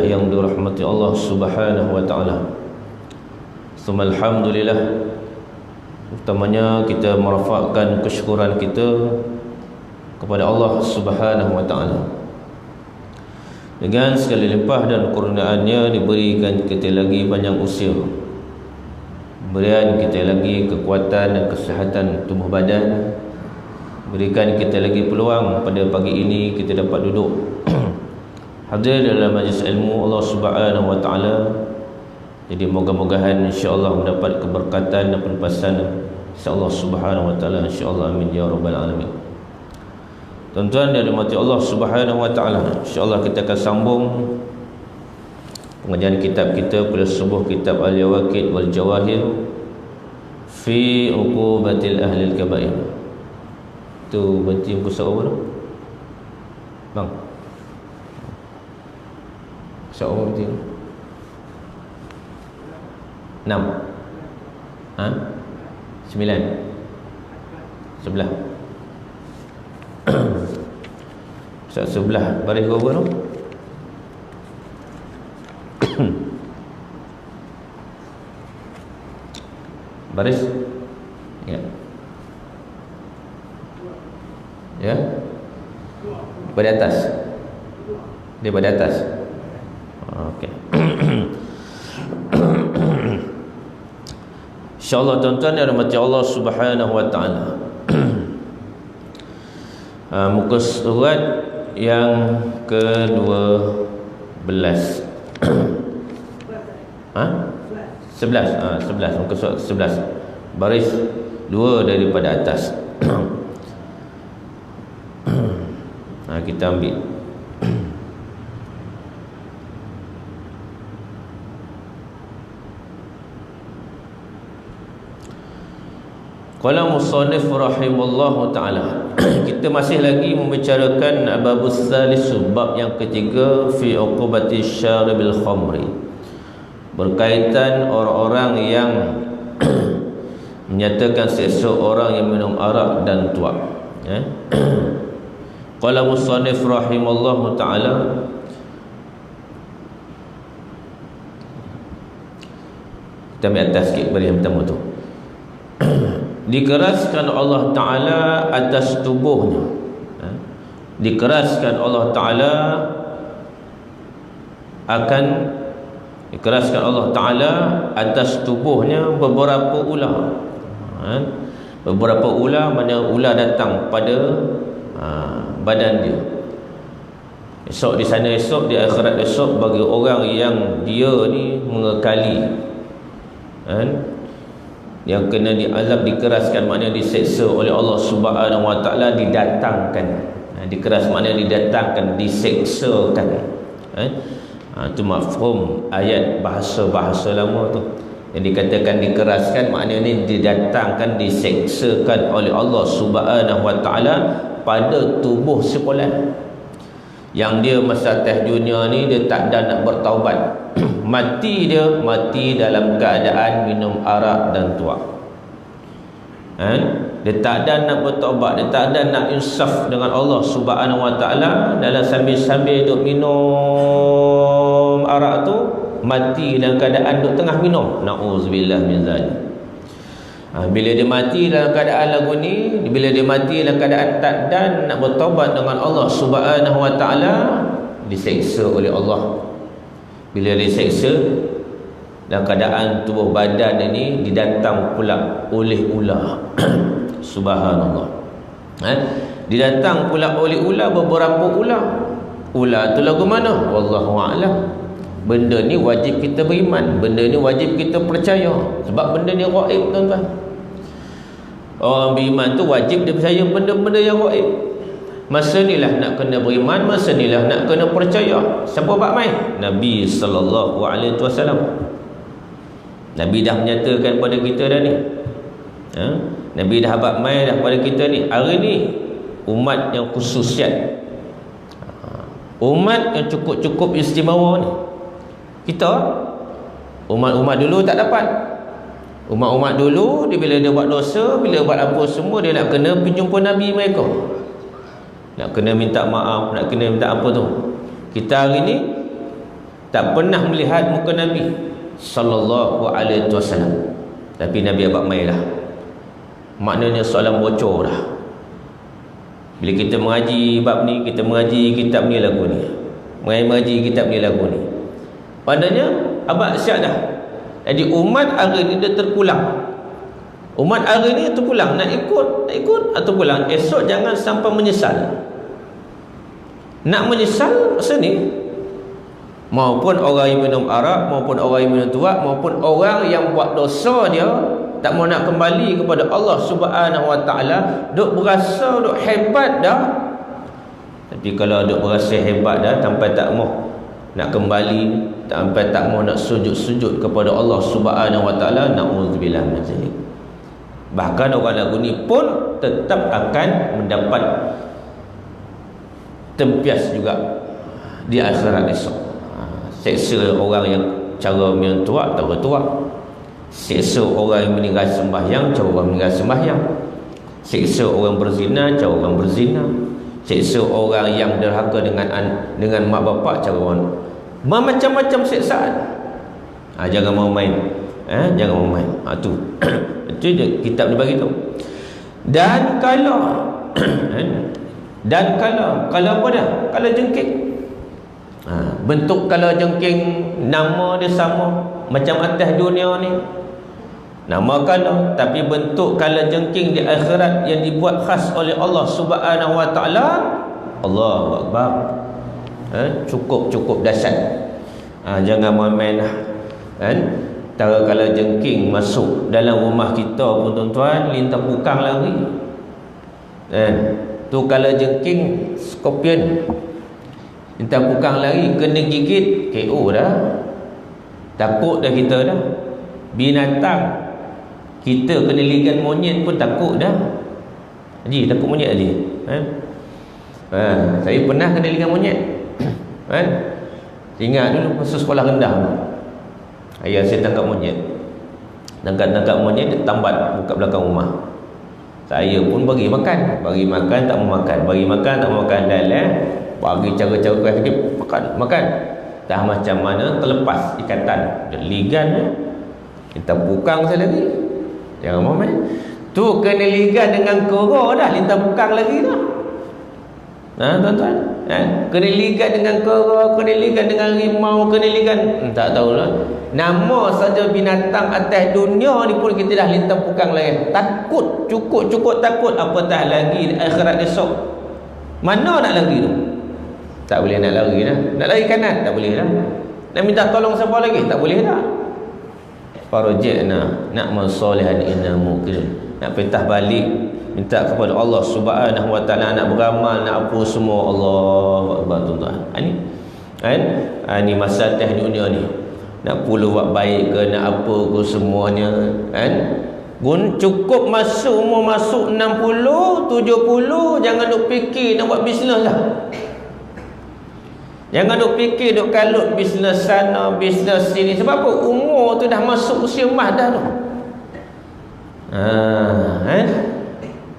yang dirahmati Allah Subhanahu wa taala. Alhamdulillah, utamanya kita merafakkan kesyukuran kita kepada Allah Subhanahu wa taala. Dengan segala limpah dan kurniaannya diberikan kita lagi banyak usia, berikan kita lagi kekuatan dan kesihatan tubuh badan, berikan kita lagi peluang pada pagi ini kita dapat duduk hadir dalam majlis ilmu Allah Subhanahu wa taala. Jadi moga-mogahan insya-Allah mendapat keberkatan dan penepasan insya-Allah Subhanahu wa taala, insya-Allah, amin ya rabbal alamin. Tuan-tuan dan rahmati Allah Subhanahu wa taala, insya-Allah kita akan sambung pengajian kitab kita pada sebuah kitab Al-Yawaqid wal Jawahir fi uqubatil ahli al-kaba'ir. Tu berarti muka surat apa tu? Bang. Surat apa berarti? 6. 9. 11. Surat 11 baris berapa tu? Baris? Ya. Ya. Pada atas. Dia pada atas. Okey. InsyaAllah tuan-tuan yang dirahmati Allah Subhanahu wa taala. Muka surat yang ke-12. 11. Muka surat 11. Baris 2 daripada atas. Kita ambil. Qala musannif rahimallahu taala. Kita masih lagi membicarakan babus salis, bab yang ketiga, fi uqubati syaribil khamri, berkaitan orang-orang yang menyatakan seksa orang yang minum arak dan tuak. Qala musannif rahimallahu taala, kita ambil atas sikit baris yang pertama tu. Dikeraskan Allah Ta'ala atas tubuhnya, dikeraskan Allah Ta'ala dikeraskan Allah Ta'ala atas tubuhnya beberapa ular. Beberapa ular, mana ular datang pada badan dia. Esok di sana, esok di akhirat esok, bagi orang yang dia ni mengekali, yang kena diazab, dikeraskan, maknanya diseksa oleh Allah Subhanahu wa taala, didatangkan. Dikeras maknanya didatangkan, diseksakan. Itu mafhum ayat bahasa-bahasa lama tu. Yang dikatakan dikeraskan maknanya didatangkan, diseksakan oleh Allah Subhanahu wa taala pada tubuh sekolah. Yang dia masa atas dunia ni dia tak ada nak bertaubat. Mati dalam keadaan minum arak dan tuak. Dia tak ada nak bertaubat, dia tak ada nak insaf dengan Allah Subhanahu wa taala. Dalam sambil-sambil duk minum arak tu, mati dalam keadaan duk tengah minum. Nauzubillah min zalik. Bila dia mati dalam keadaan lagu ni, bila dia mati dalam keadaan tak dan nak bertaubat dengan Allah Subhanahu wa taala, diseksa oleh Allah. Bila diseksa dalam keadaan tubuh badan ini didatang pula oleh ular. Subhanallah. Didatang pula oleh ular, beberapa ular. Ular tu lagu mana? Wallahu a'lam. Benda ni wajib kita beriman, benda ni wajib kita percaya, sebab benda ni gaib, tuan-tuan. Orang beriman tu wajib dia percaya benda-benda yang gaib. Masa inilah nak kena beriman, masa inilah nak kena percaya. Siapa buat main? Nabi sallallahu alaihi wasallam. Nabi dah menyatakan pada kita dah ni. Nabi dah buat main dah pada kita ni. Hari ni umat yang khususiat, umat yang cukup-cukup istimewa ni. Kita umat-umat dulu tak dapat. Umat-umat dulu dia bila dia buat dosa, bila buat apa semua, dia nak kena pergi jumpa Nabi mereka, nak kena minta maaf, nak kena minta apa tu. Kita hari ni tak pernah melihat muka Nabi sallallahu alaihi wasallam. Tapi Nabi abang mai lah. Maknanya soalan bocor dah. Bila kita mengaji bab ni, kita mengaji kitab ni lagu ni, mengaji kitab ni lagu ni, padanya abang siap dah. Jadi umat hari ni dia terpulang. Umat hari ni terpulang, nak ikut atau pulang. Esok jangan sampai menyesal. Nak menyesal masa ni, maupun orang yang minum arak, maupun orang yang minum tuak, maupun orang yang buat dosa dia tak mau nak kembali kepada Allah Subhanahu Wa Taala, duk berasa duk hebat dah. Tapi kalau duk berasa hebat dah sampai tak mau nak kembali, sampai tak mau nak sujud-sujud kepada Allah Subhanahu Wa Taala, na'udzubillah min zalik. Bahkan orang lagu ni pun tetap akan mendapat tempias juga di akhirat esok. Seksa orang yang cara minum tuak, cara tuak. Seksa orang yang meninggal sembahyang, cara orang meninggal sembahyang. Seksa orang berzina, cara orang berzina. Seksa orang yang derhaka dengan mak bapak, cara orang. Macam-macam seksaan. Jangan mau main. Jangan mau main. Tu. Itu je kitab dia bagi tahu. Dan kalau kalau apa dah? Kalau jengking. Bentuk kalau jengking, nama dia sama macam atas dunia ni. Nama kalau, tapi bentuk kalau jengking di akhirat yang dibuat khas oleh Allah Subhanahu Wa Taala, Allahu Akbar. Cukup dahsyat. Jangan main-main lah. Tara kalau jengking masuk dalam rumah kita pun tuan-tuan, lintah pukang lari. Tu kalau jengking scorpion, lintah pukang lari, kena gigit KO dah. Takut dah kita dah. Binatang kita kena ligan monyet pun takut dah. Haji takut monyet Haji? Saya pernah kena ligan monyet. Ingat dulu masa sekolah rendah tu, ayah saya tangkap monyet. Tangkap monyet, dia tambat buka belakang rumah. Saya pun bagi makan tak mau makan, bagi makan tak mau makan. Bagi cara-cara keras sikit, makan. Dah macam mana terlepas ikatan dia ligan, kita bukang saya lagi. Jangan mau main. Tu kena ligan dengan kera dah, lintah bukang lagi dah. Tuan-tuan, kena ligan dengan kera, kena ligan dengan rimau, kena ligan, tak tahulah. Nama saja binatang atas dunia ni pun kita dah lintah bukang lagi. Takut, cukup takut, apatah lagi akhirat esok. Mana nak lari tu? Tak boleh nak lari dah. Nak lari kanan tak boleh dah. Nak minta tolong siapa lagi tak boleh dah. Farajna na'mal salihan inna muqin. Nak perintah balik, minta kepada Allah Subhanahu Wa Taala, nak beramal, nak apa semua, Allahu Akbar tuan-tuan. Ini masa atas dunia ni. Nak pula buat baik ke, nak apa ke semuanya, cukup masuk umur masuk 60, 70, jangan duk fikir nak buat bisnes lah. Jangan duk fikir duk kalut bisnes sana, bisnes sini. Sebab apa? Umur tu dah masuk usia emas dah tu.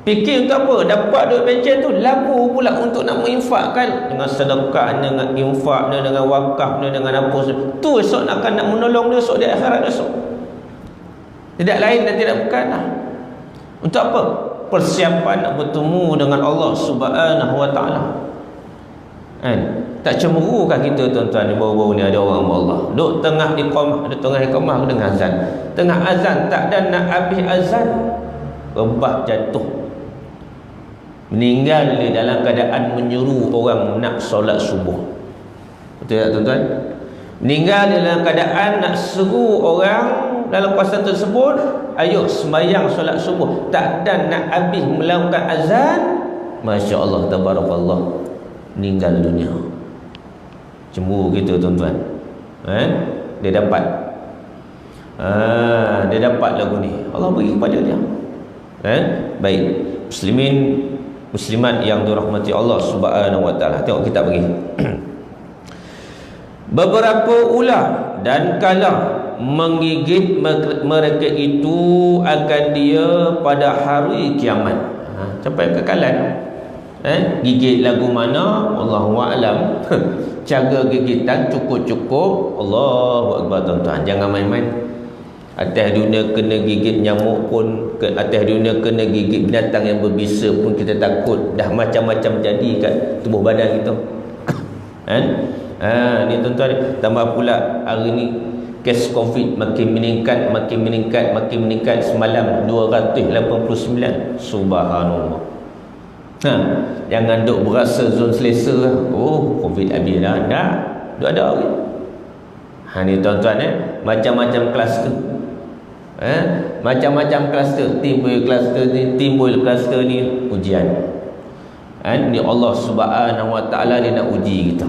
Fikir untuk apa? Dapat duit pencen tu, labu pula untuk nak menginfakkan dengan sedekah, dengan infak, dengan wakaf, dengan apa. Tu esok akan nak menolong dia esok di akhirat esok. Tidak lain dan tidak bukan lah. Untuk apa? Persiapan nak bertemu dengan Allah Subhanahu Wa Taala. Tak cemburukah kita tuan-tuan, baru-baru ni ada orang Allah duk tengah iqamah dengan azan. Tengah azan tak ada nak habis azan, rebah jatuh, meninggal dia dalam keadaan menyuruh orang nak solat subuh. Betul tak tuan-tuan? Meninggal dia dalam keadaan nak seru orang dalam kawasan tersebut, ayo sembahyang solat subuh. Tak ada nak habis melakukan azan, masya-Allah tabarakallah, meninggal dunia. Cemburu kita tuan-tuan. Dia dapat. Dia dapat lagu ni. Allah beri kepada dia. Baik. Muslimat yang dirahmati Allah Subhanahu Wa Taala. Tengok kita bagi. Beberapa ular dan kala menggigit mereka itu akan dia pada hari kiamat. Sampai kekalan. Gigit lagu mana Allahu a'lam. Cara gigitan cukup-cukup. Allahu akbar tuan-tuan, jangan main-main. Atas dunia kena gigit nyamuk pun, atas dunia kena gigit binatang yang berbisa pun kita takut. Dah macam-macam jadi kat tubuh badan kita. Ni tuan-tuan, tambah pula hari ni kes COVID makin meningkat. Semalam 289. Subhanallah. Jangan duk berasa zon selesa. Oh, COVID habis dah. Duk ada lagi. Ni tuan-tuan, macam-macam kluster. Macam-macam kluster. Timbul kluster ni ujian. Ni Allah Subhanahu Wa Taala dia nak uji kita.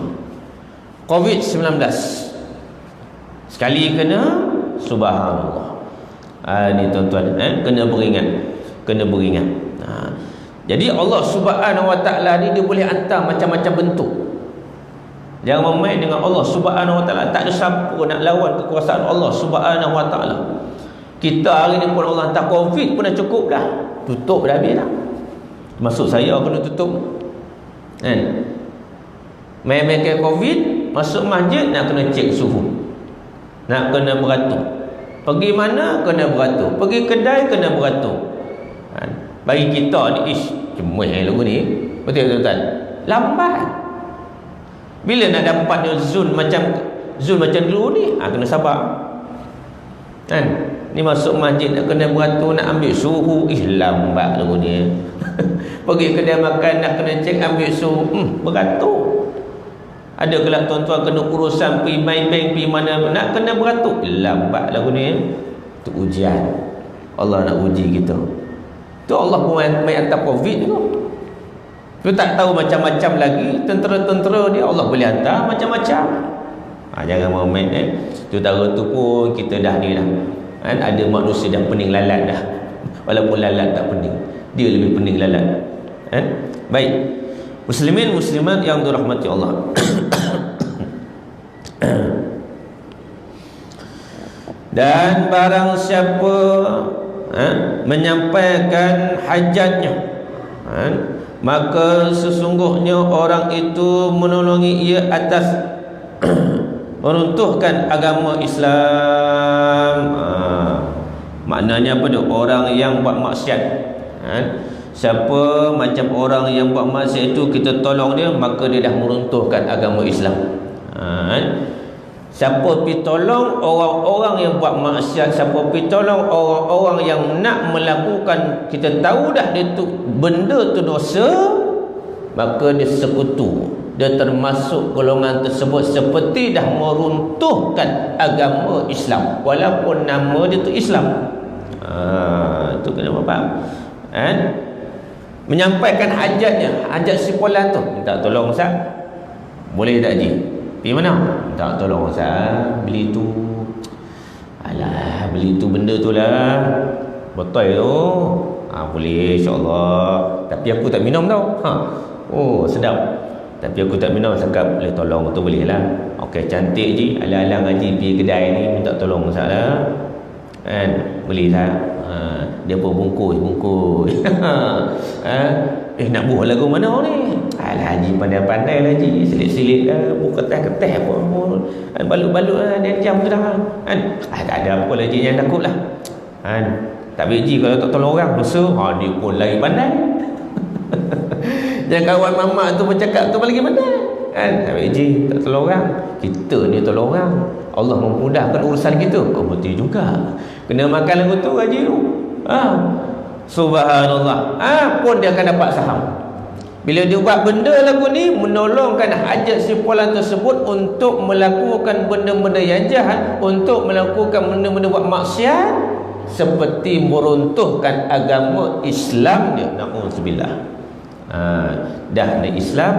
COVID-19 sekali kena, subhanallah. Ni tuan-tuan, kena beringat. Jadi Allah Subhanahu Wa Taala ni dia boleh hantar macam-macam bentuk. Jangan main dengan Allah Subhanahu Wa Taala. Tak ada siapa nak lawan kekuasaan Allah Subhanahu Wa Taala. Kita hari ni pun Allah hantar COVID pun dah cukup dah. Tutup dah habis dah. Masuk saya kena tutup. Main-main ke COVID, masuk masjid nak kena cek suhu. Nak kena beratur. Pergi mana kena beratur. Pergi kedai kena beratur. Bagi kita ni cemuih lagu ni. Betul tuan-tuan? Lambat. Bila nak dapat zon macam dulu ni, kena sabar. Ni masuk masjid nak kena beratur, nak ambil suhu, lambat lagu ni. Pergi kedai makan nak kena cek ambil suhu, beratur. Ada kelak tuan-tuan kena urusan pergi main bank, pergi mana nak kena beratur, lambat lagu ni. Itu ujian. Allah nak uji kita. Tu Allah pun main hantar COVID tu. Tu tak tahu macam-macam lagi. Tentera-tentera dia Allah boleh hantar macam-macam. Jangan mau main. Saudara tu pun kita dah ni dah. Ada manusia dah pening lalat dah. Walaupun lalat tak pening, dia lebih pening lalat. Baik. Muslimin muslimat yang dirahmati Allah. Dan barang siapa menyampaikan hajatnya, maka sesungguhnya orang itu menolongi ia atas meruntuhkan agama Islam. Maknanya apa tu? Orang yang buat maksiat. Siapa macam orang yang buat maksiat itu kita tolong dia, maka dia dah meruntuhkan agama Islam. Siapa pergi tolong orang-orang yang buat maksiat, siapa pergi tolong orang-orang yang nak melakukan, kita tahu dah dia tu benda tu dosa, maka dia sekutu. Dia termasuk golongan tersebut seperti dah meruntuhkan agama Islam, walaupun nama dia tu Islam. Itu kena faham. Menyampaikan hajatnya, hajat si Polan tu, minta tolong Ustaz, boleh tak Ji? Pergi mana? Tak tolong Ustaz, beli tu. Alah, beli tu benda tu lah, botol tu. Boleh insyaAllah. Tapi aku tak minum tau. Oh sedap. Tapi aku tak minum. Cakap boleh tolong tu, boleh lah. Okey, cantik Ji. Alang-alang Haji pergi kedai ni, minta tolong Ustaz lah. Boleh tak? Dia pun bungkus. Nak buah lagu mana ni? Alah Haji pandai-pandai lah Haji. Selit-selit lah, buka kertas pun. Balut-balut lah, dia jam tu dah. Tak ada apa lah Haji, jangan takut lah. Tapi Haji kalau tak tolong orang, dosa. Dia pun lagi pandai. Jangan kawan mamak tu bercakap tu lagi pandai. Tapi Haji tak tolong orang, kita ni tolong orang. Allah memudahkan urusan kita. Betul juga. Kena makan lagu tu Haji tu. Subhanallah. Pun dia akan dapat saham. Bila dia buat benda lagu ni, menolongkan hajat si Polan tersebut untuk melakukan benda-benda yang jahat, untuk melakukan benda-benda buat maksiat, seperti meruntuhkan agama Islam dia. Na'udzubillah. Dah ni Islam,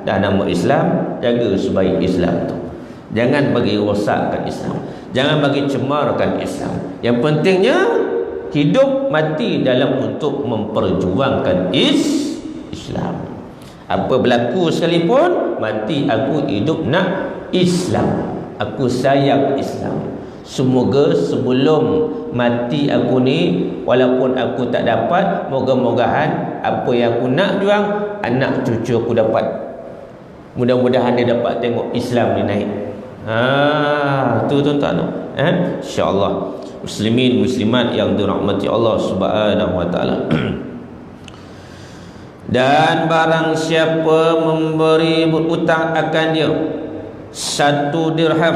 dah nama Islam, jaga supaya Islam tu. Jangan bagi rosakkan Islam, jangan bagi cemarkan Islam. Yang pentingnya hidup mati dalam untuk memperjuangkan Islam. Apa berlaku sekalipun, mati aku hidup nak Islam. Aku sayang Islam. Semoga sebelum mati aku ni, walaupun aku tak dapat, moga-mogahan apa yang aku nak juang, anak cucu aku dapat. Mudah-mudahan dia dapat tengok Islam ni naik. Tu tuan-tuan. InsyaAllah muslimin muslimat yang dirahmati Allah Subhanahu wa taala. Dan barang siapa memberi berhutang akan dia 1 dirham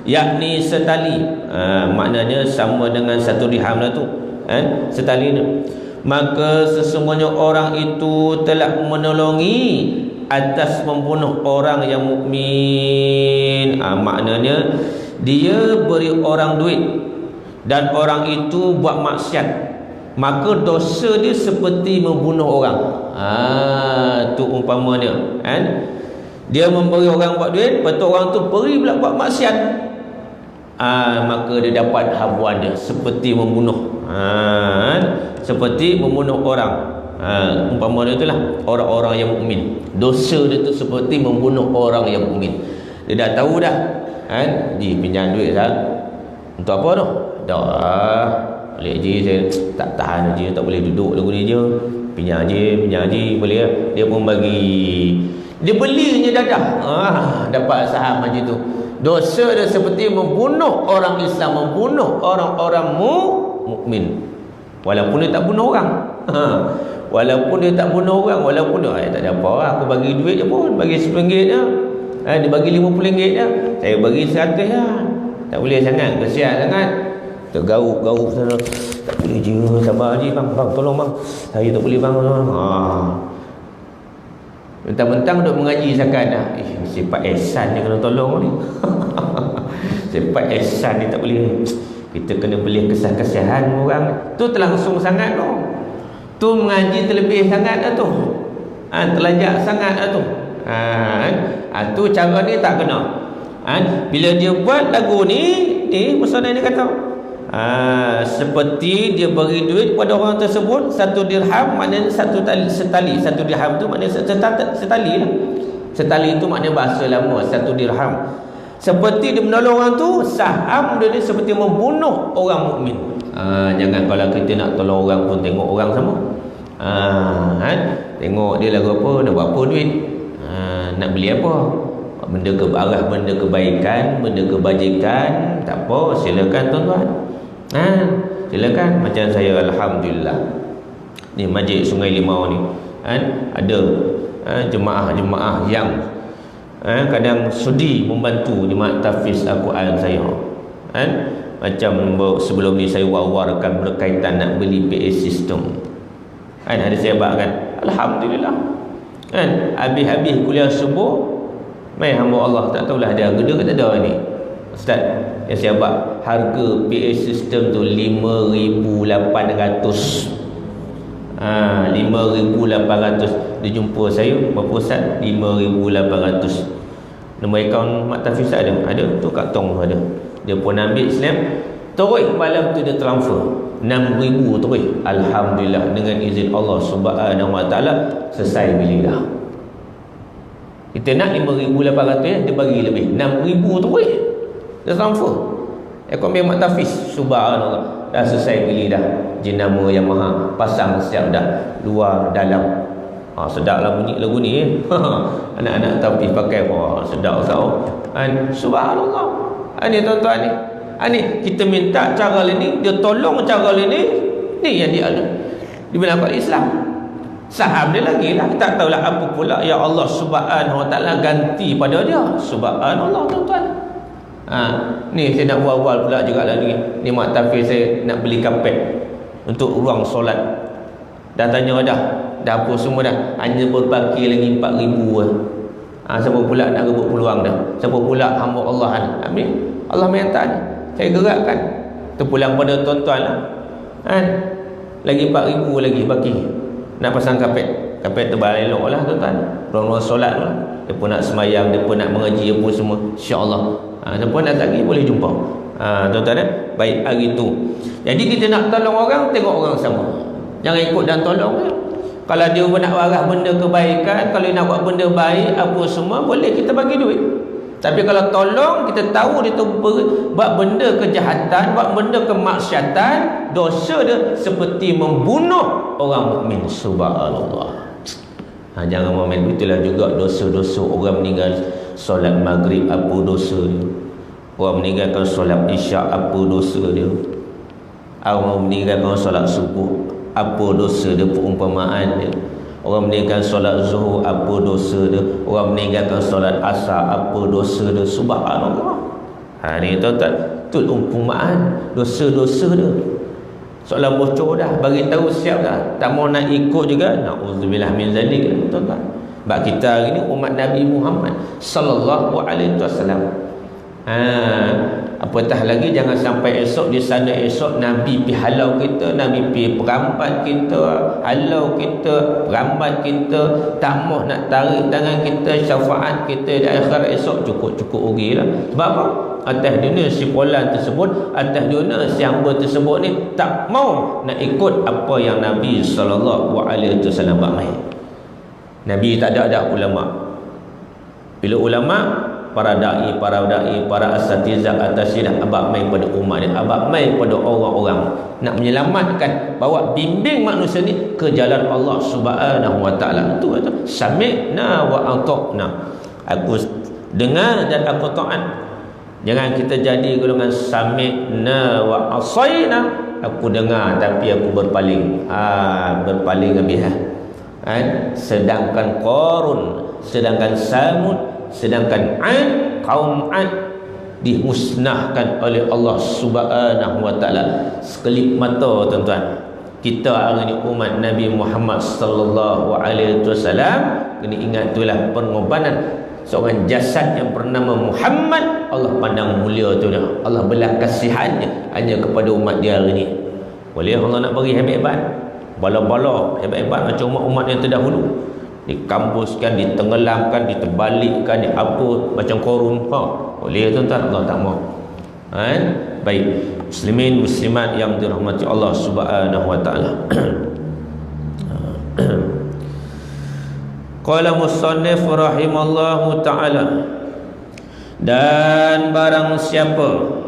yakni setali, maknanya sama dengan 1 dirham lah tu, setali ni, maka sesungguhnya orang itu telah menolongi atas membunuh orang yang mukmin. Maknanya dia beri orang duit dan orang itu buat maksiat, maka dosa dia seperti membunuh orang. Tu umpamanya, dia memberi orang buat duit, betul orang tu pergi pula buat maksiat, maka dia dapat habuan dia seperti membunuh, seperti membunuh orang. Umpamanya itulah orang-orang yang mukmin, dosa dia tu seperti membunuh orang yang mukmin. Dia dah tahu dah, ji pinjam duit dah. Untuk apa tu? Dah boleh je, saya tak tahan je, tak boleh duduk lagu ni je. Pinjam je boleh lah. Dia pun bagi, dia belinya dadah, dapat saham macam tu. Dosa dia seperti membunuh orang Islam, membunuh orang-orang mukmin. Walaupun dia tak bunuh orang, walaupun dia tak bunuh orang, walaupun dia tak ada apa lah, aku bagi duit je pun, bagi RM10 je, dia bagi RM50 je, saya bagi RM100 lah. Tak boleh sangat, kesian sangat, tergaruk sana, tak boleh je, sabar je bang, tolong bang, saya tak boleh bang. Mentang-mentang duk mengaji zakat dah, sifat ihsan ni kena tolong ni. Sifat ihsan ni tak boleh, kita kena beli kesah-kesihan orang. Tu terlangsung sangat tu, tu mengaji terlebih sangat dah tu, terlajak sangat dah tu. Tu cara ni tak kena. Bila dia buat lagu ni Musonai ni kata, seperti dia beri duit pada orang tersebut 1 dirham, maknanya 1 setali. 1 dirham tu maknanya setali lah. Setali tu maknanya bahasa lama, 1 dirham. Seperti dia menolong orang tu, saham dia ni seperti membunuh orang mukmin. Jangan kalau kita nak tolong orang pun tengok orang sama. Tengok dia lagu apa, nak buat apa duit, nak beli apa, benda arah benda kebaikan, benda kebajikan, tak apa, silakan tuan-tuan. Silakan. Macam saya, alhamdulillah, ni Masjid Sungai Limau ni, ada jemaah-jemaah yang kadang sudi membantu jemaah tahfiz Al-Quran saya. Macam sebelum ni saya war-warkan berkaitan nak beli PA system, ada saya kan, alhamdulillah, habis-habis kuliah subuh, mai hamba Allah tak tahulah ada gede ke tak ada ni ustaz, yang saya buat harga PA system tu 5,800. 5,800. Dia jumpa saya, berapa ustaz? 5,800. Nombor akaun mak tahfiz ada tu, kat tong ada. Dia pun ambil snap, terus malam tu dia transfer 6,000 terus. Alhamdulillah, dengan izin Allah Subhanahu wa taala selesai beli dah. Kita nak 5,800, dia bagi lebih 6,000 terus dia transfer. Akaun mak tahfiz, subhanallah, dah selesai beli dah. Jenama yang maha, pasang siap dah, luar dalam. Sedaplah bunyi lagu ni. Anak-anak tahfiz pakai, sedap tau. Subhanallah. Ni tuan-tuan ni, ni kita minta cara ni, dia tolong cara ni yang dia ada di belakang Islam. Saham dia lagi lah, tak tahulah apa pula ya Allah Subhanahu wa taala ganti pada dia. Subhanallah tuan-tuan. Ni saya nak bual-bual pula juga lah ni mak tahfiz saya nak beli kapet untuk ruang solat. Dah tanya dah apa semua dah, hanya berbaki lagi 4,000 lah. Siapa pula nak rebut peluang dah? Siapa pula hamba Allah ni? Amin. Allah minta ni, saya gerakkan. Terpulang pada tuan-tuan lah. Lagi 4,000 lagi baki. Nak pasang kapet tebal elok lah tuan-tuan. Ruang-ruang solat lah. Dia pun nak semayang, dia pun nak mengaji apa semua. InsyaAllah. Siapa nak lagi boleh jumpa. Tuan-tuan baik hari tu. Jadi kita nak tolong orang, tengok orang sama. Jangan ikut dan tolong. Kalau dia nak arah benda kebaikan, kalau dia nak buat benda baik apa semua, boleh kita bagi duit. Tapi kalau tolong, kita tahu dia tu buat benda kejahatan, buat benda kemaksiatan, dosa dia seperti membunuh orang mukmin. Subhanallah. Jangan main. Itulah juga dosa-dosa orang meninggal solat maghrib, apa dosa dia. Orang meninggalkan solat isyak, apa dosa dia. Orang meninggalkan solat subuh, apa dosa dia, perumpamaan dia. Orang meninggalkan solat zuhur, apa dosa dia. Orang meninggalkan solat asar, apa dosa dia. Subhanallah. Ni tuan-tuan, itu umpamaan dosa-dosa dia. Soalan bocor dah, bagi tahu siap dah. Tak mau nak ikut juga, na'udzubillah min zalik, tuan-tuan. Sebab kita hari ni umat Nabi Muhammad sallallahu alaihi wasallam. Apatah lagi jangan sampai esok di sana esok Nabi pi halau kita, Nabi pi perambat kita, halau kita, perambat kita, tak mau nak tarik tangan kita, syafaat kita di akhirat esok, cukup-cukup rugilah. Sebab apa? Atas dunia si Polan tersebut, atas dunia si hamba tersebut ni tak mau nak ikut apa yang Nabi sallallahu alaihi wasallam buat. Nabi tak ada ulama. Bila ulama, para dai, para asatizah atasidah abad mai pada umat ni, abad mai pada orang-orang nak menyelamatkan, bawa bimbing manusia ni ke jalan Allah Subhanahu wa taala. Itu kata sami'na wa ata'na. Aku dengar dan aku taat. Jangan kita jadi golongan sami'na wa asaina. Aku dengar tapi aku berpaling. Berpaling lebih. Sedangkan Qarun, sedangkan Samud, sedangkan Ad, kaum Ad dimusnahkan oleh Allah Subhanahu wa taala sekelip mata, tuan-tuan. Kita hari ni umat Nabi Muhammad sallallahu alaihi wasallam kena ingat itulah pengorbanan seorang jasad yang bernama Muhammad. Allah pandang mulia tu dah. Allah belah kasihannya hanya kepada umat dia hari ni. Boleh Allah nak bagi hebat-hebat, bala-bala hebat-hebat macam umat-umat yang terdahulu, dikampuskan, ditenggelamkan, diterbalikkan, apa macam Qarun. Boleh tuan-tuan, Allah tak mau. Baik, muslimin muslimat yang dirahmati Allah Subhanahu wa taala. Qala musannif rahimallahu taala, dan barang siapa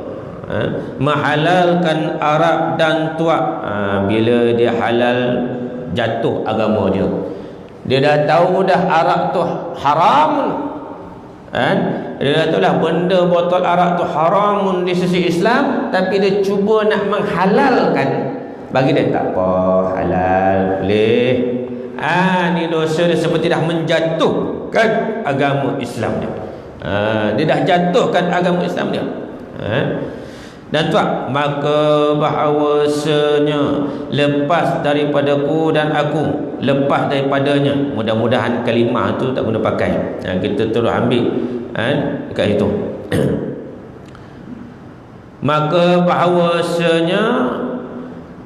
menghalalkan arak dan tuak, bila dia halal jatuh agama dia. Dia dah tahu dah arak tu haram, dia dah tahu lah benda botol arak tu haram di sisi Islam, tapi dia cuba nak menghalalkan. Bagi dia tak apa, halal boleh. Ni dosa dia seperti dah menjatuhkan agama Islam dia. Dia dah jatuhkan agama Islam dia. Dan tuak, maka bahawasanya lepas daripadaku dan aku lepas daripadanya. Mudah-mudahan kalimah tu tak guna pakai. Kita terus ambil dekat situ. Maka bahawasanya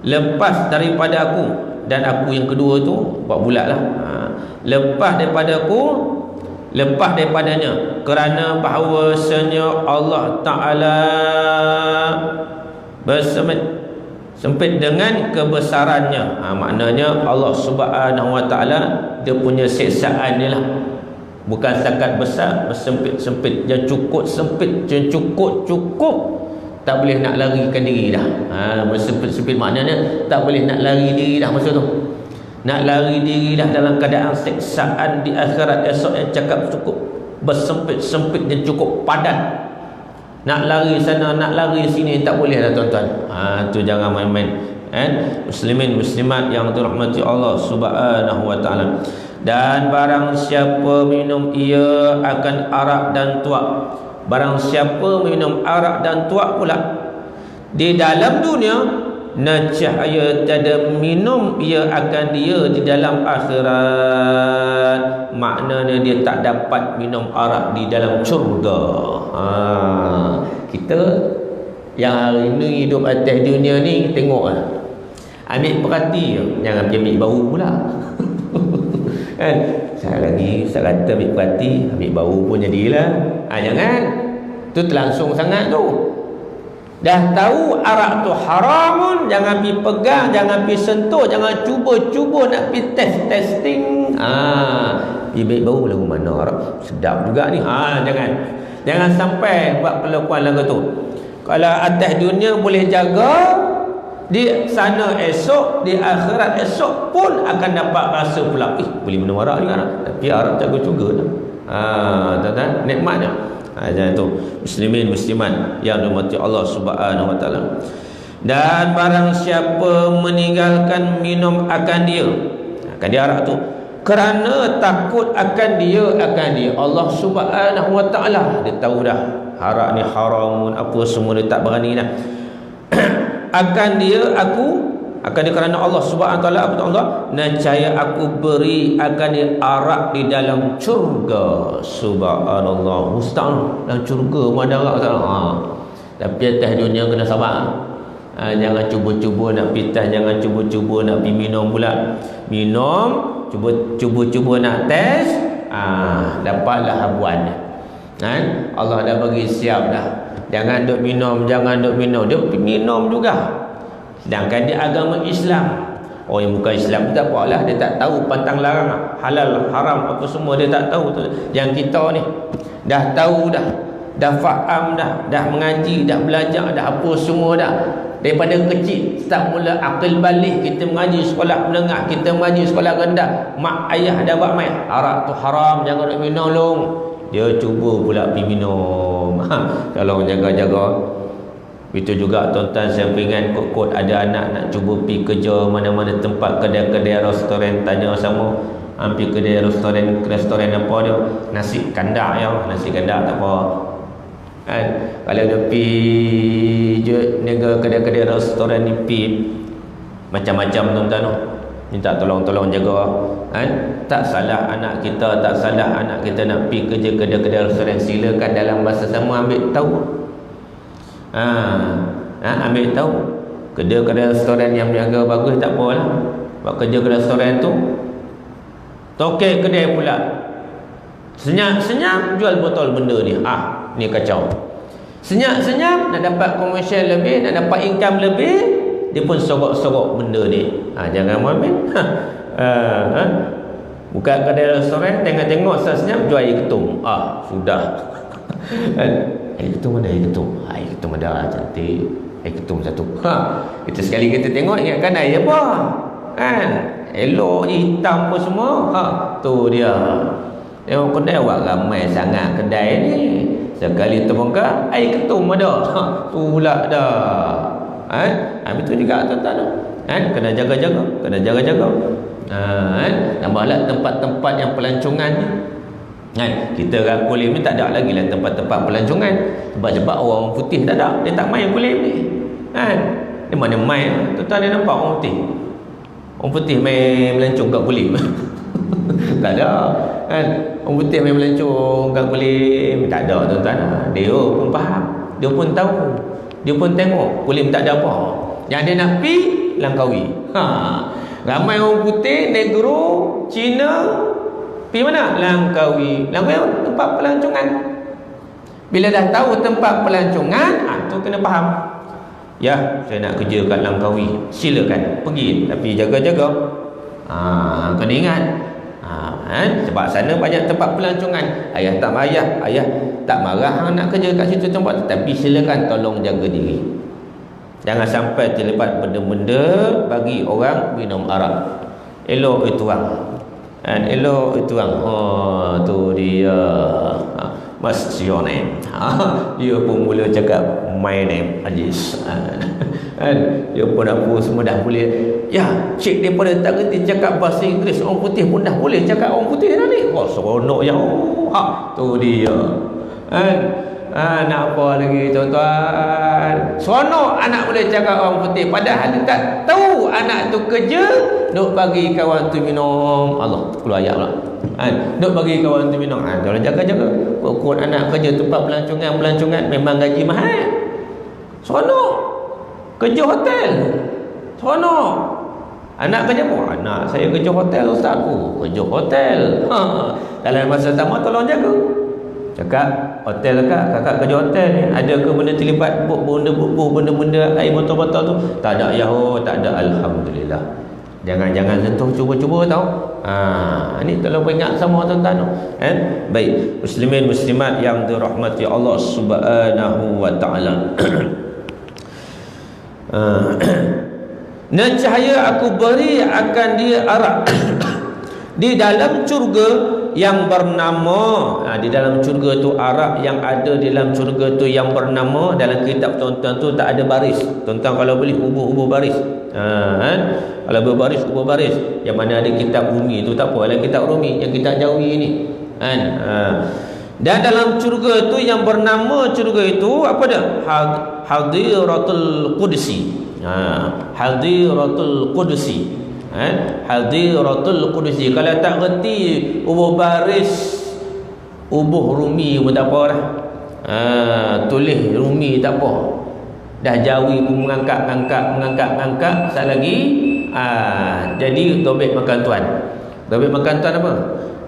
lepas daripada aku dan aku yang kedua tu buat bulat lah. Lepas daripada aku, lepas daripadanya, kerana bahawasanya Allah Ta'ala sempit dengan kebesarannya. Maknanya Allah Subhanahu wa taala dia punya siksaan ni lah bukan setakat besar, bersempit-sempit, yang cukup sempit, yang cukup tak boleh nak larikan diri dah. Bersempit-sempit maknanya tak boleh nak lari diri dah masa tu. Nak lari diri dah dalam keadaan siksaan di akhirat esok yang cakap cukup bersempit-sempit dan cukup padat. Nak lari sana, nak lari sini tak boleh dah, tuan-tuan. Tu jangan main-main. Muslimin muslimat yang dirahmati Allah Subhanahu wa taala. Dan barang siapa minum ia akan arak dan tuak. Barang siapa minum arak dan tuak pula di dalam dunia, nescaya tiada minum ia akan dia di dalam akhirat. Maknanya dia tak dapat minum arak di dalam syurga. Kita yang hari ni hidup atas dunia ni, tengoklah, ambil perhati, jangan pergi ambil bau pula. Saya kata ambil perhati, ambil bau pun jadilah. Jangan, tu terlangsung sangat tu. Dah tahu arak tu haramun, jangan pergi pegang, jangan pergi sentuh, jangan cuba-cuba nak pergi testing. Pergi bau lagu mana arak sedap juga ni. Jangan sampai buat kelakuan lagu tu. Kalau atas dunia boleh jaga, Di sana esok, di akhirat esok pun akan dapat rasa pula, boleh minum arak juga, tapi arak jaga juga dah. Tuan-tuan, nikmatnya. Jangan tu muslimin muslimat yang dirahmati Allah Subhanahu wa taala. Dan barang siapa meninggalkan minum akan dia arak tu kerana takut akan dia Allah Subhanahu wa taala, dia tahu dah arak ni haram apa semua, dia tak berani dah akan dia kerana Allah Subhanahu wa taala, Allah nescaya aku beri akan dia arak di dalam syurga. Subhanallah, mustahil dalam syurga mana arak tapi atas dunia kena sabar. Jangan cuba-cuba nak pitah, jangan cuba-cuba nak pergi minum pula. Minum, cuba-cuba nak test, dapatlah habuan. Allah dah bagi siap dah. Jangan duk minum, dia minum juga. Sedangkan dia agama Islam. Orang yang bukan Islam tak apalah, dia tak tahu pantang larang, halal haram apa semua dia tak tahu. Yang kita ni dah tahu dah faham dah mengaji, dah belajar dah apa semua dah. Daripada kecil start mula akil balik, kita mengaji sekolah menengah, kita mengaji sekolah rendah, mak ayah dah buat main arak tu haram, jangan nak minum long. Dia cuba pula pergi minum. Kalau jaga-jaga. Itu juga tuan-tuan, saya peringat kot-kot ada anak nak cuba pergi kerja mana-mana tempat, kedai-kedai restoran, tanya sama hampir kedai restoran apa dia, nasi kandak tak apa. Kalau dia pergi je nega kedai-kedai restoran ni, pergi macam-macam tuan-tuan, minta tolong jaga. Tak salah anak kita nak pergi kerja kedai-kedai restoran, silakan dalam bahasa sama ambil tahu. Ambil tahu kedai-kedai restoran yang berniaga bagus tak apalah. Buat kerja kedai restoran tu, tokek kedai pula senyap-senyap jual botol benda ni. Ni kacau. Senyap-senyap nak dapat komersial lebih, nak dapat income lebih, dia pun sorok-sorok benda ni. Jangan main. Buka kedai restoran, tengok-tengok senyap jual air ketum. Sudah. Air ketum ada, air ketum ada, cantik. Air ketum satu. Kita sekali kita tengok, ingatkan air apa? Elok je, hitam pun semua. Tu dia. Tengok kedai awak ramai sangat kedai ni. Sekali terbongkar, air ketum ada. Tu pula dah. Itu juga tuan-tuan. Kena jaga-jaga. Tambahlah tempat-tempat yang pelancongan ni. Kita orang Kulim ni tak ada lagi lah tempat-tempat pelancongan. Sebab orang putih tak ada, dia tak main Kulim ni. Dia mana main? Tuan-tuan dia nampak orang putih? Orang putih main melancong kat Kulim? Tak ada. Orang putih main melancong kat Kulim? Tak ada tuan-tuan. Dia pun faham, dia pun tahu, dia pun tengok Kulim tak ada apa. Yang dia nak pi Langkawi. Ramai orang putih, Negro, Cina, pergi mana? Langkawi. Langkawi tempat pelancongan. Bila dah tahu tempat pelancongan, tu kena faham. Ya, saya nak kerja kat Langkawi, silakan pergi, tapi jaga-jaga. Kena ingat. Sebab sana banyak tempat pelancongan. Ayah tak marah nak kerja kat situ tempat tu, tapi silakan tolong jaga diri. Jangan sampai terlibat benda-benda bagi orang minum arak. Elok itu orang. Elok itu orang. Tu dia. What's your name? Dia pun mula cakap my name Aziz. Dia pun apa semua dah boleh. Ya, cik daripada tak kerti cakap bahasa Inggeris, orang putih pun dah boleh cakap orang putih dah ni. Seronok yang tu dia. Nak apa lagi tuan-tuan? Seronok anak boleh cakap orang putih, padahal dia tak tahu anak tu kerja duk bagi kawan tu minum. Allah, keluar ayat pula. Duk bagi kawan tu minum. Jangan jaga-jaga. Pokok anak kerja tempat pelancongan memang gaji mahal. Seronok. Kerja hotel. Seronok. Anak kerja apa? Anak saya kerja hotel ustaz. Kerja hotel. Dalam masa sama tolong jaga. Cakap hotel kakak kerja hotel ni, ada ke benda terlibat benda-benda air botol-botol tu? Tak ada ya, tak ada, alhamdulillah. Jangan sentuh, cuba-cuba tau. Ni tolong ingat sama tuan-tuan. Baik, muslimin muslimat yang dirahmati Allah Subhanahu wa taala. Nescaya aku beri akan dia arak di dalam syurga yang bernama, di dalam syurga tu arak yang ada di dalam syurga tu yang bernama. Dalam kitab tuan-tuan tu tak ada baris. Tuan-tuan kalau beli ubur baris, kalau berbaris ubur baris. Yang mana ada kitab Rumi tu tak apa, dalam kitab Rumi, yang kitab Jawi ni kan. Dan dalam syurga tu yang bernama syurga itu apa dia? Hadiratul Qudsi. Hadiratul Qudsi. Hadiratul Qudsi. Kalau tak reti ubur baris, ubur Rumi pun tak apa dah. Tulis Rumi tak apa. Dah Jawi pun mengangkat sekali lagi. Jadi tobek makan tuan. Tobek makan tuan apa?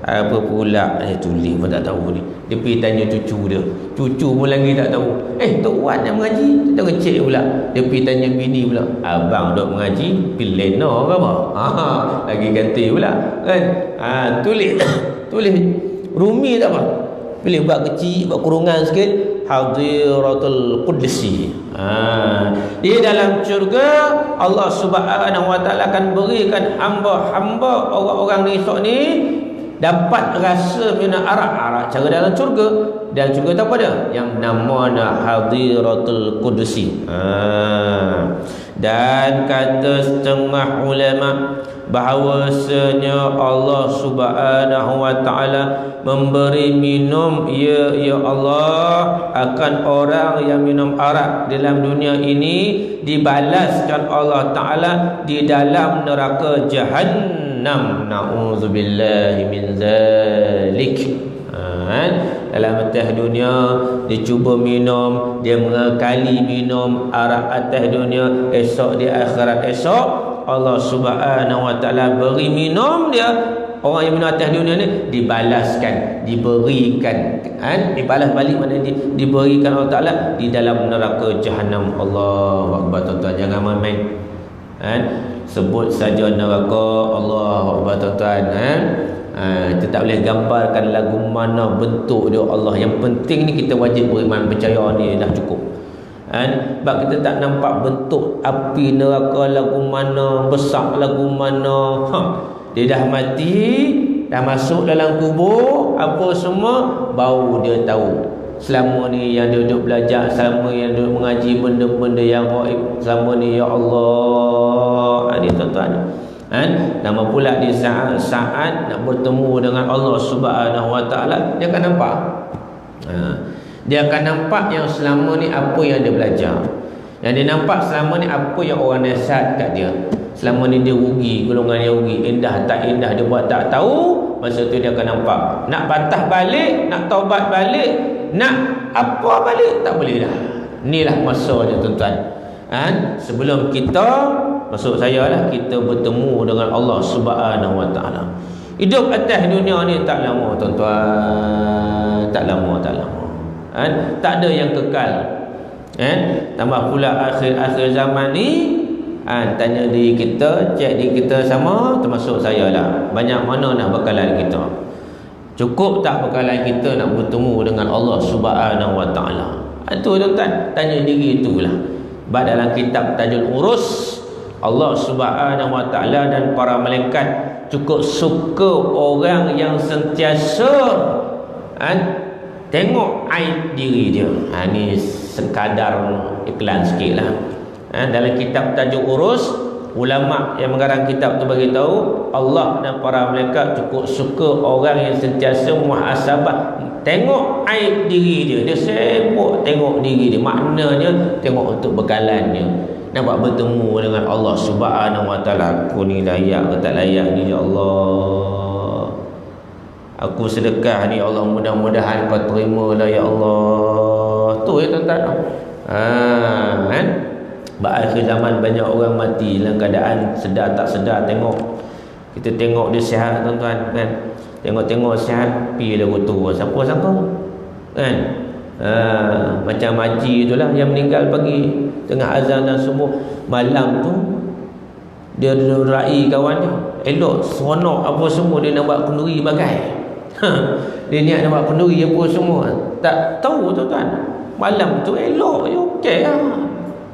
Apa pula tulis pun tak tahu ni. Dia pergi tanya cucu dia. Cucu pun lagi tak tahu. Tok Wan yang mengaji tak kecil pula. Dia pergi tanya bini pula. Abang duk mengaji pileno ke apa? Lagi ganti pula kan. Tulis Rumi tak apa. Pilih buat kecil, buat kurungan sikit. Hadiratul Qudsi. Di dalam syurga Allah Subhanahu Wa Taala akan berikan hamba-hamba orang-orang ni esok ni dapat rasa minum arak cara dalam syurga. Dan syurga tu apa dia? Yang namanya Hadiratul Qudsi. Dan kata setengah ulama bahawasanya Allah Subhanahu Wa Taala memberi minum ya Allah akan orang yang minum arak dalam dunia ini, dibalaskan Allah Taala di dalam neraka Jahannam. Na'udzubillahi min zalik. Dalam atas dunia dia cuba minum, dia mengakali minum arak atas dunia. Esok di akhirat esok Allah Subhanahu Wa Taala beri minum dia. Orang yang minum atas dunia ni dibalaskan, diberikan, dibalas balik, mana diberikan Allah Taala di dalam neraka Jahannam. Allahu Akbar. Tuan-tuan jangan main-main. Sebut saja neraka, Allahu Akbar tuan-tuan. Kita tak boleh gambarkan lagu mana bentuk dia Allah. Yang penting ni kita wajib beriman, percaya ni dah cukup. Sebab kita tak nampak bentuk api neraka lagu mana, besar lagu mana. Dia dah mati, dah masuk dalam kubur, apa semua baru dia tahu. Selama ni yang dia duduk belajar, selama yang duduk mengaji benda-benda yang gaib, selama ni ya Allah. Ini tuan-tuan, nama pula di saat nak bertemu dengan Allah Subhanahu Wa Taala, dia akan nampak. Dia akan nampak yang selama ni apa yang dia belajar. Yang dia nampak selama ni apa yang orang nasihat kat dia. Selama ni dia rugi, golongan dia rugi, indah tak indah dia buat tak tahu. Masa tu dia akan nampak. Nak patah balik, nak taubat balik, nak apa balik, tak boleh dah. Inilah masanya tuan-tuan. Sebelum kita, maksud saya lah, kita bertemu dengan Allah Subhanahu Wa Taala. Hidup atas dunia ni tak lama tuan-tuan. Tak lama. Tak ada yang kekal. Tambah pula akhir zaman ni, tanya diri kita, cek diri kita sama, termasuk saya lah, banyak mana nak bekalan kita? Cukup tak bekalan kita nak bertemu dengan Allah Subhanahu Wa Taala? Itu tuan-tuan, tanya diri itulah. Sebab dalam kitab Tajul Urus, Allah Subhanahu Wa Taala dan para malaikat cukup suka orang yang sentiasa tengok aib diri dia. Ni sekadar iklan sikit lah. Dalam kitab Tajuk Urus, ulama yang mengarang kitab tu bagi tahu Allah dan para malaikat cukup suka orang yang sentiasa muhasabah, tengok aib diri dia. Dia sibuk tengok diri dia. Maknanya tengok untuk bekalannya. Nampak bertemu dengan Allah Subhanahu Wa Taala. Aku ni layak ke tak layak ni ya Allah. Aku sedekah ni ya Allah, mudah-mudahan kau terima lah ya Allah. Tu ya tuan-tuan. Akhir zaman banyak orang mati dalam keadaan sedar tak sedar. Tengok, kita tengok dia sihat tuan-tuan kan. Tengok sihat, pi dah kotor. Siapa-siapa kan. Macam haji itulah yang meninggal pagi tengah azan dan semua. Malam tu dia rai kawan dia, elok seronok apa semua, dia nak buat kenduri bagai. Dia niat nak buat kenduri apa semua. Tak tahu tuan-tuan, malam tu elok je okey lah.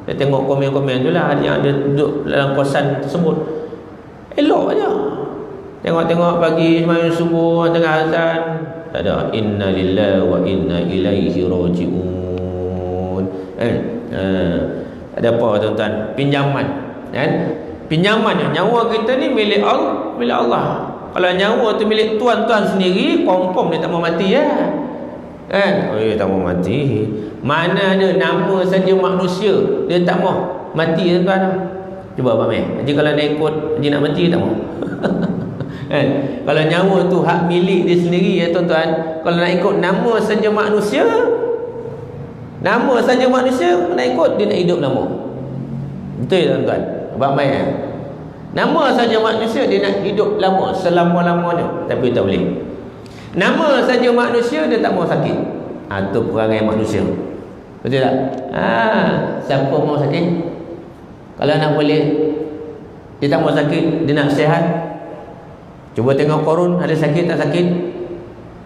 Dia tengok komen-komen tu lah yang ada duduk dalam kosan tersebut. Elok aja. Tengok-tengok pagi sembahyang subuh, tengah azan, tak ada inna lillahi wa inna ilaihi raji'un. Ada apa tuan-tuan? Pinjaman, kan? Pinjaman nyawa kita ni milik Allah, milik Allah. Kalau nyawa tu milik tuan-tuan sendiri, confirm dia tak mau mati ya. Kan? Oh, dia tak mau mati. Mana ada nama saja manusia dia tak mau mati tuan-tuan. Cuba Pak Meh. Jadi kalau nak ikut dia nak mati tak mau. Kan? Kalau nyawa tu hak milik dia sendiri ya tuan-tuan. Kalau nak ikut nama saja manusia, nama saja manusia nak ikut dia nak hidup lama. Betul tuan-tuan? Abang Mai ya? Nama saja manusia dia nak hidup lama selama-lamanya, tapi tak boleh. Nama saja manusia dia tak mau sakit. Itu perangai manusia. Betul tak? Siapa mau sakit? Kalau nak boleh dia tak mau sakit, dia nak sihat. Cuba tengok Korun, ada sakit tak sakit?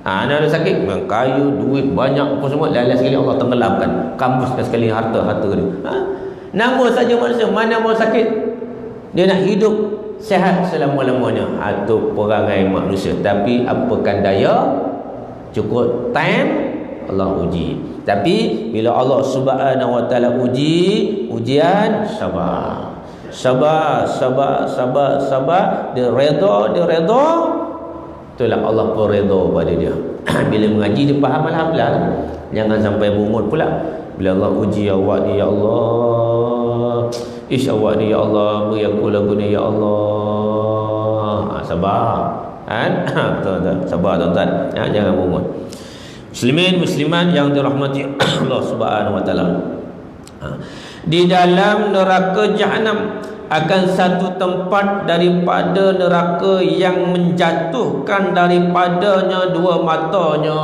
Ada sakit, memang kaya, duit banyak apa semua, lalas sekali Allah tenggelamkan, kampuskan sekali harta dia. Nama saja manusia, mana mau sakit? Dia nak hidup sehat selama-lamanya. Itu perangai manusia. Tapi apakan daya, cukup time Allah uji. Tapi bila Allah Subhanahu Wa Taala uji, ujian sabar. Sabar. Dia redha. Itulah Allah pun redha pada dia. Bila mengaji dia faham, alhamdulillah. Jangan sampai bungut pula. Bila Allah uji awak ni, ya Allah, awak ni ya Allah, beri aku lagu ni ya Allah. Sabar. Kan? Tuan-tuan, sabar tuan-tuan. Jangan bungut. Muslimin musliman yang dirahmati Allah Subhanahu Wa Taala. Di dalam neraka Jahanam akan satu tempat daripada neraka yang menjatuhkan daripadanya dua matanya.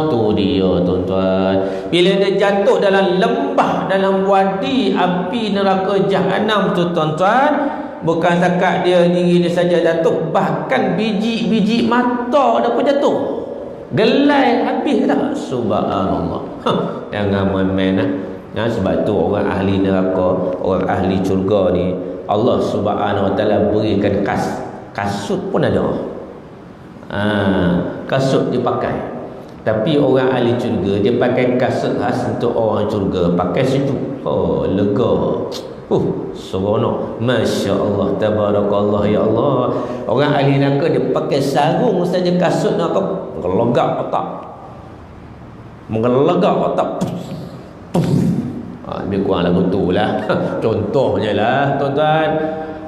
Tu dia tuan-tuan. Bila dia jatuh dalam lembah, dalam wadi api neraka Jahanam tu tuan-tuan, bukan setakat dia diri dia saja jatuh, bahkan biji-biji mata dah pun jatuh. Gelai habis dah. Subhanallah. Jangan main-main lah. Sebab tu orang ahli neraka, orang ahli syurga ni, Allah Subhanahu Wa Taala berikan kasut pun ada. Kasut dia pakai. Tapi orang ahli syurga dia pakai kasut khas untuk orang syurga, pakai sejuk. Lega. Seronok. Masya Allah, tabarakallah ya Allah. Orang ahli neraka dia pakai sarung saja kasut nak menggelegak otak. Lebih kurang lagu tu lah. Contohnya lah tuan-tuan,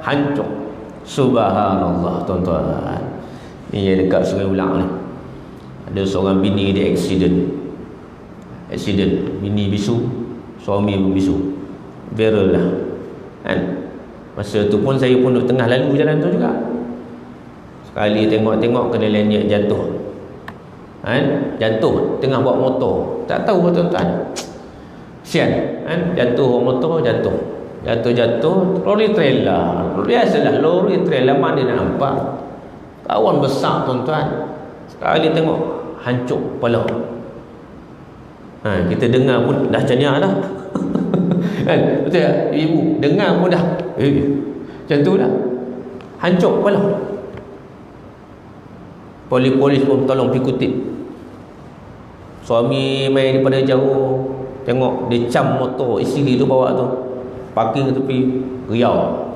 hancur. Subhanallah tuan-tuan. Ni dekat Sungai Ulang ni, ada seorang bini dia accident. Bini bisu, suami pun bisu. Viral lah kan. Masa tu pun saya pun duduk tengah lalu jalan tu juga. Sekali tengok-tengok kena lenyek jatuh kan? Jatuh tengah bawa motor. Tak tahu tuan-tuan, sian kan? Jatuh motor, jatuh lori trailer. Biasalah lori trailer mana nak nampak, kawan besar tuan-tuan. Sekali tengok hancur kepala. Kita dengar pun dah canya lah. Kan? Betul tak? Ibu dengar pun dah macam tu dah. Hancur kepala. Polis pun tolong pikutip. Suami main daripada jauh, tengok dia cam motor isteri tu bawa tu, parking tepi, riau,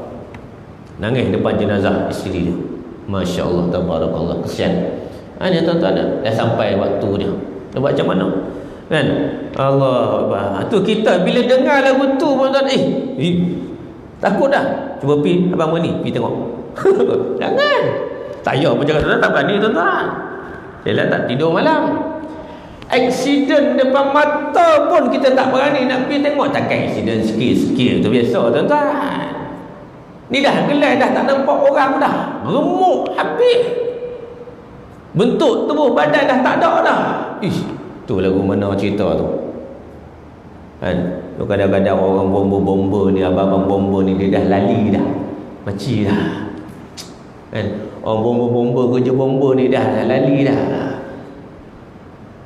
nangis depan jenazah isteri dia. Masya Allah, tabarakallah, kesian. Ni tuan-tuan, dah sampai waktu dia. Dia buat macam mana kan? Allah Akbar. Tu kita bila dengar lagu tu tuan-tuan, takut dah. Cuba pergi abang ni, pergi tengok. Jangan. Saya pun cakap tak berani tuan-tuan. Saya tak tidur malam. Aksiden depan mata pun kita tak berani nak pergi tengok. Takkan aksiden sikit-sikit tu biasa tuan-tuan. Ni dah gelai dah, tak nampak orang dah, remuk habis. Bentuk tubuh badan dah tak ada dah. Tu lagu mana cerita tu kan? Tu kadang-kadang orang bomba ni, abang-abang bomba ni dia dah lali dah, maci dah kan? Orang bomba kerja bomba ni dah lali dah.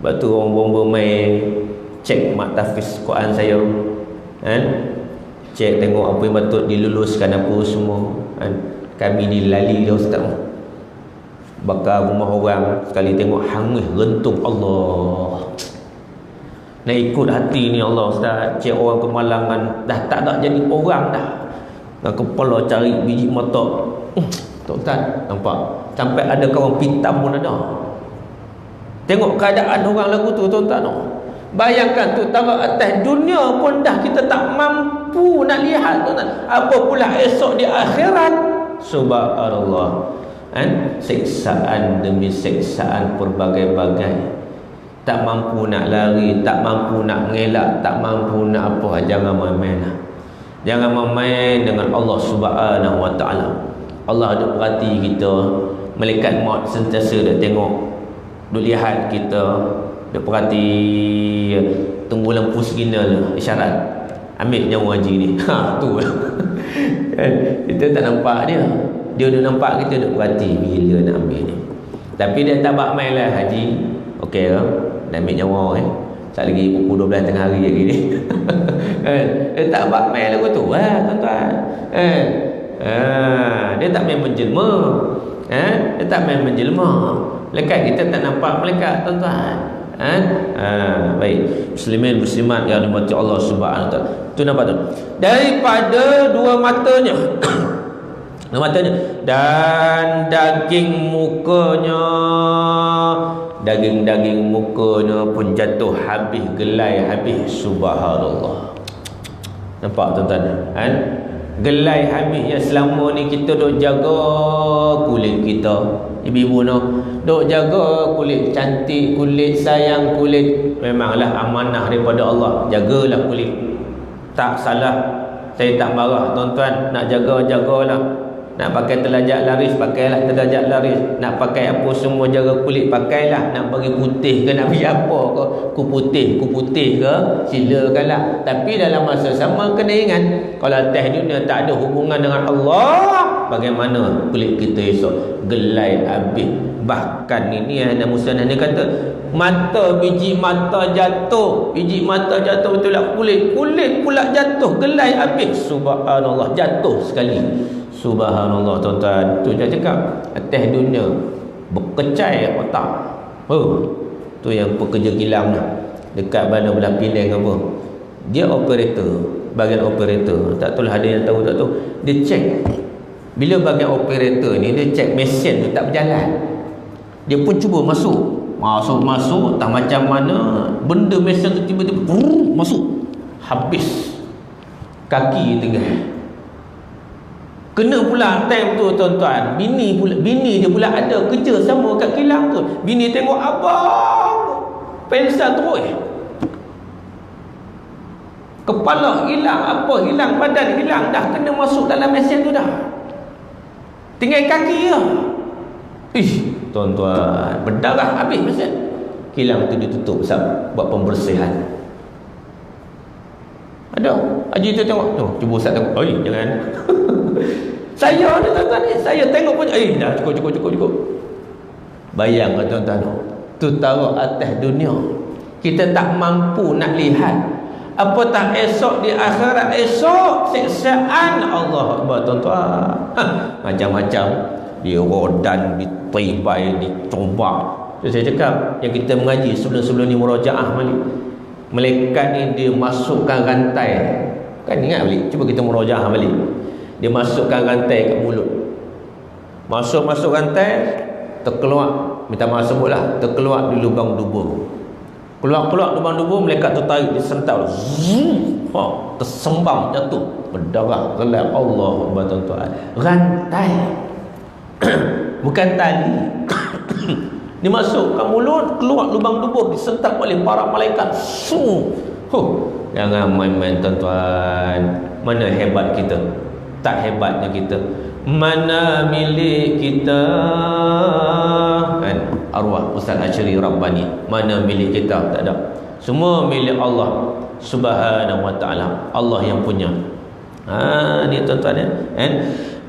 Sebab tu orang bomba main cek mak tahfiz Quran saya kan? cek tengok apa yang patut diluluskan apa semua kan. Kami ni lali dia ustaz, bakar rumah orang sekali tengok hangis rentung, Allah nak ikut hati ni Allah ustaz. Cik orang kemalangan dah tak nak jadi orang dah, dengan kepala cari biji mata. Tuan-tuan nampak sampai ada kawan pitam pun ada. Tengok keadaan orang lagu tu tuan-tuan. Bayangkan tu taruh atas dunia pun dah kita tak mampu nak lihat tuan-tuan, apa pula esok di akhirat. Subhanallah kan, siksaan demi siksaan berbagai-bagai. Tak mampu nak lari, tak mampu nak mengelak, tak mampu nak apa. Jangan main-main lah. Jangan main-main dengan Allah Subhanahu Wa Ta'ala. Allah ada perhati kita. Malaikat maut sentiasa dia tengok, dia lihat kita, dia perhati. Tunggu lampu signal isyarat, ambil nyawa haji ni. Tu kita tak nampak dia. Dia nampak kita, dia perhati bila nak ambil ni. Tapi dia tak bak main lah haji. Okey ke? Nak ambil nyawa tak lagi pukul 12 tengah hari lagi ni. Dia tak bak main lagu tu tuan-tuan. Dia tak main menjelma. Dia tak main menjelma. Lekat kita tak nampak malaikat tuan-tuan. Baik, muslimin muslimat yang dirahmati Allah Subhanahu Wa Taala. Tu nampak tu. Daripada dua matanya dan daging mukanya, daging-daging mukanya pun jatuh habis, gelai habis. Subhanallah. Nampak tuan-tuan kan? Gelai habis yang selama ni kita duk jaga kulit kita. Ibu-ibu duk jaga kulit cantik, kulit sayang, kulit. Memanglah amanah daripada Allah. Jagalah kulit. Tak salah. Saya tak marah tuan-tuan. Nak jaga-jagalah. Nak pakai telajak laris, pakailah telajak laris. Nak pakai apa semua jaga kulit, pakailah. Nak bagi putih ke, nak bagi apa ke, ku putih ke, silakanlah. Tapi dalam masa sama kena ingat, kalau atas dunia tak ada hubungan dengan Allah, bagaimana kulit kita esok? Gelai habis. Bahkan ini Nabi Musa ni kata, biji mata jatuh. Biji mata jatuh, betul lah kulit pula jatuh, gelai habis. Subhanallah, jatuh sekali. Subhanallah tuan-tuan. Tu dia cakap atas dunia berkecai otak. Tu yang pekerja kilang dah dekat bandar belah Penang apa. Dia operator, bahagian operator. Tak tahu lah ada yang tahu tak tahu. Dia cek. Bila bahagian operator ni dia cek mesin tu tak berjalan. Dia pun cuba masuk, tak macam mana benda mesin tu tiba-tiba masuk. Habis. Kaki tengah. Kena pula time tu tuan-tuan, bini dia pula ada kerja sama kat kilang tu. Bini tengok abang pensan terus. Kepala hilang, apa hilang, badan hilang, dah kena masuk dalam mesin tu dah. Tinggal kaki je. Tuan-tuan, berdarah habis mesin. Kilang tu ditutup buat pembersihan. Ada haji tu tengok tu, cuba Ustaz tengok. Jangan. Saya ada tuan-tuan ni, saya tengok pun dah cukup. Bayangkan tuan-tuan, tu taruh atas dunia. Kita tak mampu nak lihat. Apatah esok di akhirat, esok siksaan Allah Akbar tuan-tuan. Macam-macam di rodan, di tibai, dicoba. Saya cakap yang kita mengaji sebelum ni murajaah balik. Malaikat ni dia masukkan rantai. Kan ingat balik, cuba kita murajaah balik. Dia masukkan rantai kat mulut. Masuk rantai, terkeluar, minta maaf sebutlah, terkeluar di lubang dubur. Keluar lubang dubur, malaikat tu tarik, dia sentak, tersembang jatuh, berdarah, gelap. Allah Akbar tuan-tuan. Rantai. Bukan tali. Dia masuk ke mulut, keluar lubang dubur, disentak oleh para malaikat. Jangan main-main tuan-tuan. Mana hebat kita? Tak hebatnya kita. Mana milik kita? Kan? Arwah Ustaz Asyari Rabbani. Mana milik kita? Tak ada. Semua milik Allah Subhanahu Wa Ta'ala. Allah yang punya. Ni tuan-tuan ya.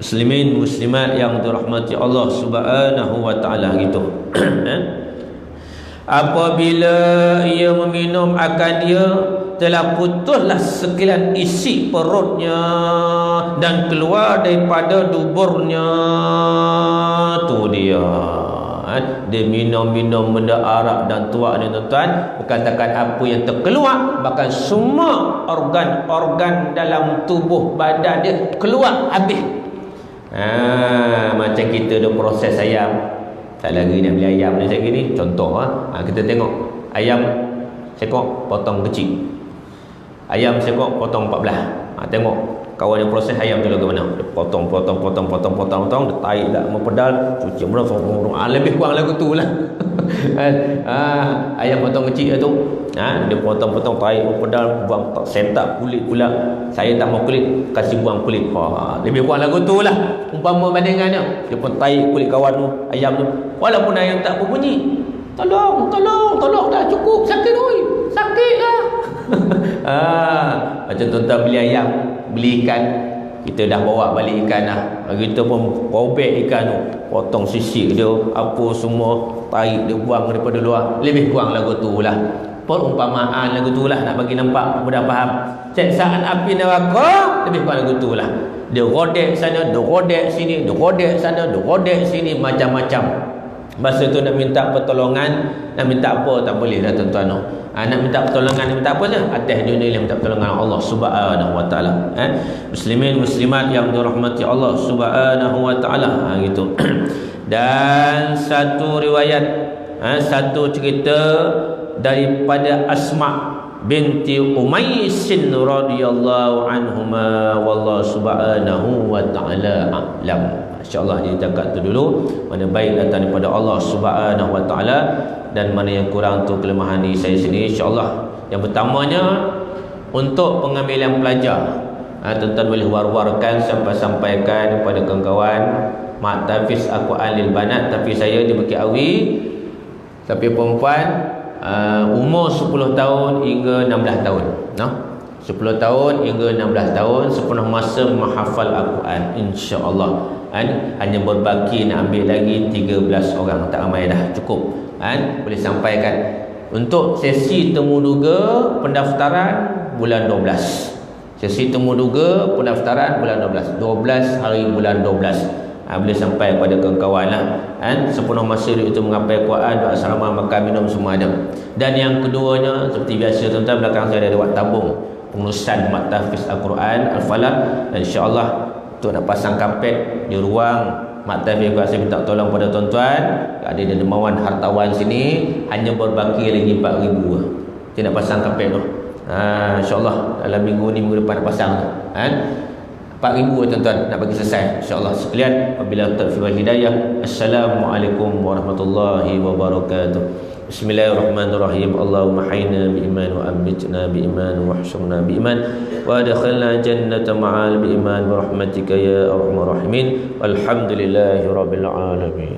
Muslimin muslimat yang dirahmati Allah Subhanahu Wa Ta'ala gitu. Apabila ia meminum akan dia telah putuslah sekilan isi perutnya dan keluar daripada duburnya. Tu dia. Dia minum benda arak dan tuak ni tuan-tuan, bukan takat apa yang terkeluar, bahkan semua organ-organ dalam tubuh badan dia keluar habis. Macam kita ada proses ayam. Tak lagi nak beli ayam ni sekali ni. Contoh kita tengok ayam sekok potong kecil, ayam sekok potong 14. Tengok kawan yang proses ayam tu lagu mana. Dia potong, dia tarik dah mempedal, cuci lebih kurang lagu tu lah. Ayam potong kecil tu, dia potong, tarik mempedal, buang, sentak kulit pula. Saya tak mau kulit, kasih buang kulit. Lebih kurang lagu tu lah umpama bandingannya. Dia pun tarik kulit kawan tu, ayam tu, walaupun ayam tak berbunyi. Tolong dah, cukup, sakit oi, sakit lah. Macam tuan-tuan beli ayam, beli ikan, kita dah bawa balik ikan dah, kita pun robek ikan tu, potong sisik dia, apa semua, tarik dia, buang daripada luar. Lebih kurang lagu tu lah, perumpamaan lagu tu lah, nak bagi nampak mudah faham. Siksaan api neraka lebih kurang lagu tu lah. Dia rodek sana, dia rodek sini, dia rodek sana, dia rodek sini, macam-macam. Masa tu nak minta pertolongan, nak minta apa tak boleh dah tuan-tuan. Nak minta pertolongan, nak minta apa je? Atas dunia ni minta pertolongan Allah Subhanahu wa taala. Muslimin muslimat yang dirahmati Allah Subhanahu wa taala, gitu. Dan satu riwayat, satu cerita daripada Asma binti Umais radhiyallahu anhuma, wallahu subhanahu wa taala a'lam. InsyaAllah jadi takat tu dulu. Mana baik datang daripada Allah Subhanahu wa taala dan mana yang kurang tu kelemahan diri saya sendiri. InsyaAllah yang pertamanya untuk pengambilan pelajar, tuan-tuan boleh war-warkan sampaikan kepada kawan-kawan mak tahfiz Al-Quran lil banat. Tapi saya di Bukit Awi, tapi perempuan umur 10 tahun hingga 16 tahun, 10 tahun hingga 16 tahun sepenuh masa menghafal Al-Quran, insya-Allah. Hanya berbaki nak ambil lagi 13 orang, tak ramai dah, cukup. Boleh sampaikan. Untuk sesi temuduga pendaftaran bulan 12. Sesi temuduga pendaftaran bulan 12 hari bulan 12. Boleh sampai kepada kawan-kawan lah. Sepenuh masa itu mengapai Quran, doa asrama, makan, minum semua ada. Dan yang keduanya seperti biasa tuan-tuan, belakang saya ada buat tabung pengurusan mat tahfiz Al-Quran Al-Falaq. Dan insya-Allah untuk nak pasang kapet di ruang mat tahfiz, saya minta tolong pada tuan-tuan, ada dermawan hartawan sini, hanya berbaki lagi 4,000 dia nak pasang kapet tu. InsyaAllah dalam minggu ni, minggu depan nak pasang tu. 4,000 tuan-tuan nak bagi selesai, insyaAllah. Sekalian, wabillahi taufiq wal hidayah. Assalamualaikum warahmatullahi wabarakatuh. Bismillahirrahmanirrahim. Allahumma hayna biiman wa amitna biiman wa hsyurna biiman wa adkhilna jannata ma'al biiman wa rahmatika ya arhamar rahimin. Walhamdulillahi rabbil alamin.